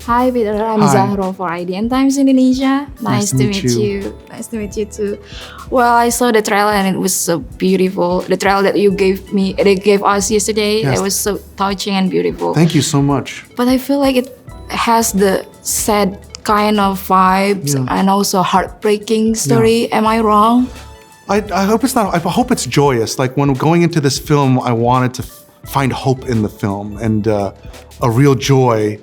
Hi Peter, I'm Hi. Zahro for IDN Times Indonesia. Nice to meet you. Nice to meet you too. Well, I saw the trailer and it was so beautiful. The trailer that you gave us yesterday, Yes. it was so touching and beautiful. Thank you so much. But I feel like it has the sad kind of vibes and also heartbreaking story. Am I wrong? I hope it's not. I hope it's joyous. Like when going into this film, I wanted to find hope in the film and a real joy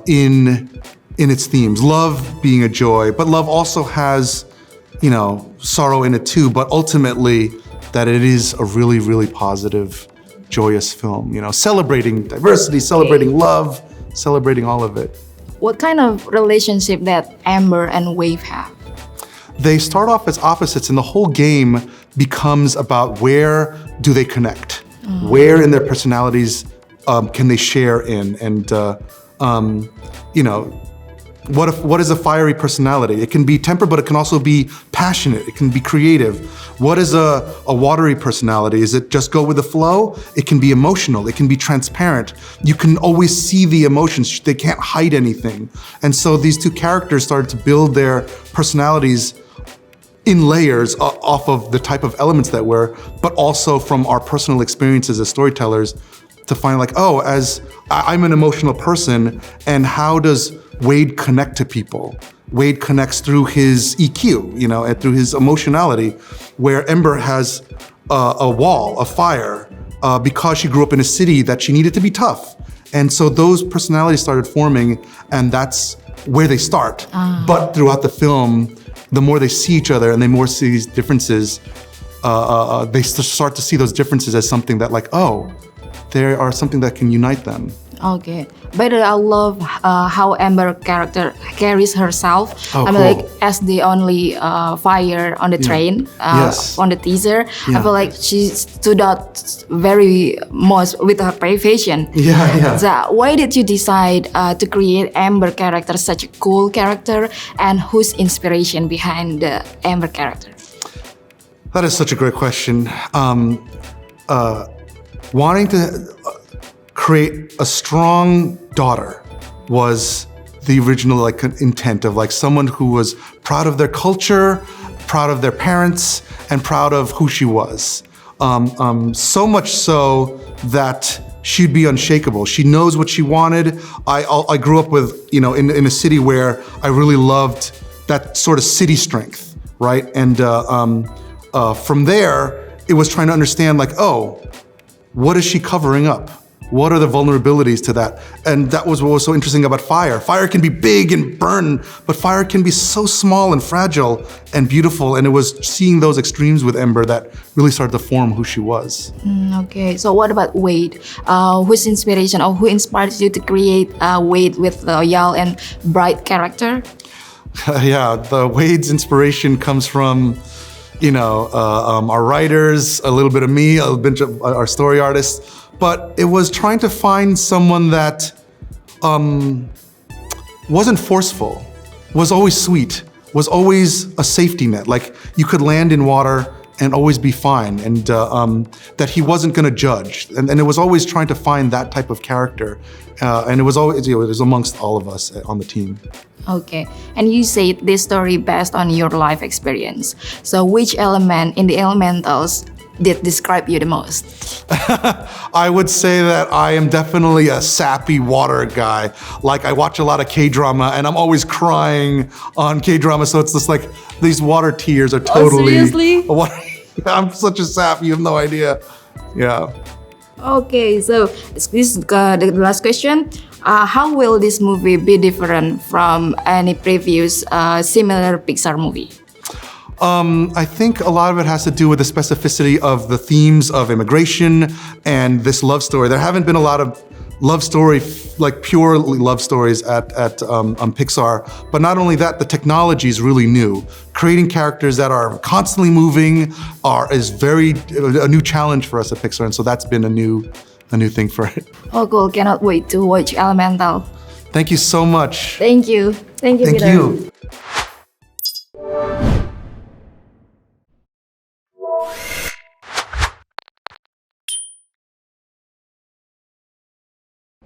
in its themes. Love being a joy, but love also has, sorrow in it too. But ultimately, that it is a really, really positive, joyous film. Celebrating diversity, celebrating love, celebrating all of it. What kind of relationship that Amber and Wave have? They start off as opposites, and the whole game becomes about where do they connect? Where in their personalities can they share in? And what is a fiery personality? It can be tempered, but it can also be passionate. It can be creative. What is a watery personality? Is it just go with the flow? It can be emotional. It can be transparent. You can always see the emotions. They can't hide anything. And so these two characters started to build their personalities in layers off of the type of elements that we're, but also from our personal experiences as storytellers to find as I'm an emotional person, and how does Wade connect to people? Wade connects through his EQ, and through his emotionality, where Ember has a wall, a fire, because she grew up in a city that she needed to be tough. And so those personalities started forming, and that's where they start. But throughout the film, the more they see each other and the more see these differences, they start to see those differences as something that they are something that can unite them. Okay, but I love how Amber character carries herself. Oh, I mean, cool. as the only fire on the train, Yes. on the teaser, Yeah. I feel like she stood out very much with her passion. Yeah. So, why did you decide to create Amber character, such a cool character, and whose inspiration behind the Amber character? That is such a great question. Wanting to create a strong daughter was the original intent of someone who was proud of their culture, proud of their parents, and proud of who she was. So much so that she'd be unshakable. She knows what she wanted. I grew up with, in a city where I really loved that sort of city strength, right? And from there, it was trying to understand what is she covering up? What are the vulnerabilities to that? And that was what was so interesting about fire. Fire can be big and burn, but fire can be so small and fragile and beautiful. And it was seeing those extremes with Ember that really started to form who she was. Okay, so what about Wade? Whose inspiration or who inspires you to create Wade with loyal and bright character? The Wade's inspiration comes from our writers, a little bit of me, a bit of our story artists, but it was trying to find someone that wasn't forceful, was always sweet, was always a safety net. You could land in water and always be fine, and that he wasn't going to judge. And it was always trying to find that type of character. And it was always, it was amongst all of us on the team. Okay, and you said this story based on your life experience. So which element in the elementals did describe you the most? I would say that I am definitely a sappy water guy. I watch a lot of K-drama and I'm always crying on K-drama, so it's just these water tears are totally... Oh, seriously? I'm such a sap, you have no idea. Yeah. Okay, so this is the last question. How will this movie be different from any previous similar Pixar movie? I think a lot of it has to do with the specificity of the themes of immigration and this love story. There haven't been a lot of love story, pure love stories at Pixar. But not only that, the technology is really new. Creating characters that are constantly moving is a new challenge for us at Pixar, and so that's been a new thing for it. Oh, cool! Cannot wait to watch Elemental. Thank you so much. Thank you. Thank you, Thank Peter. you.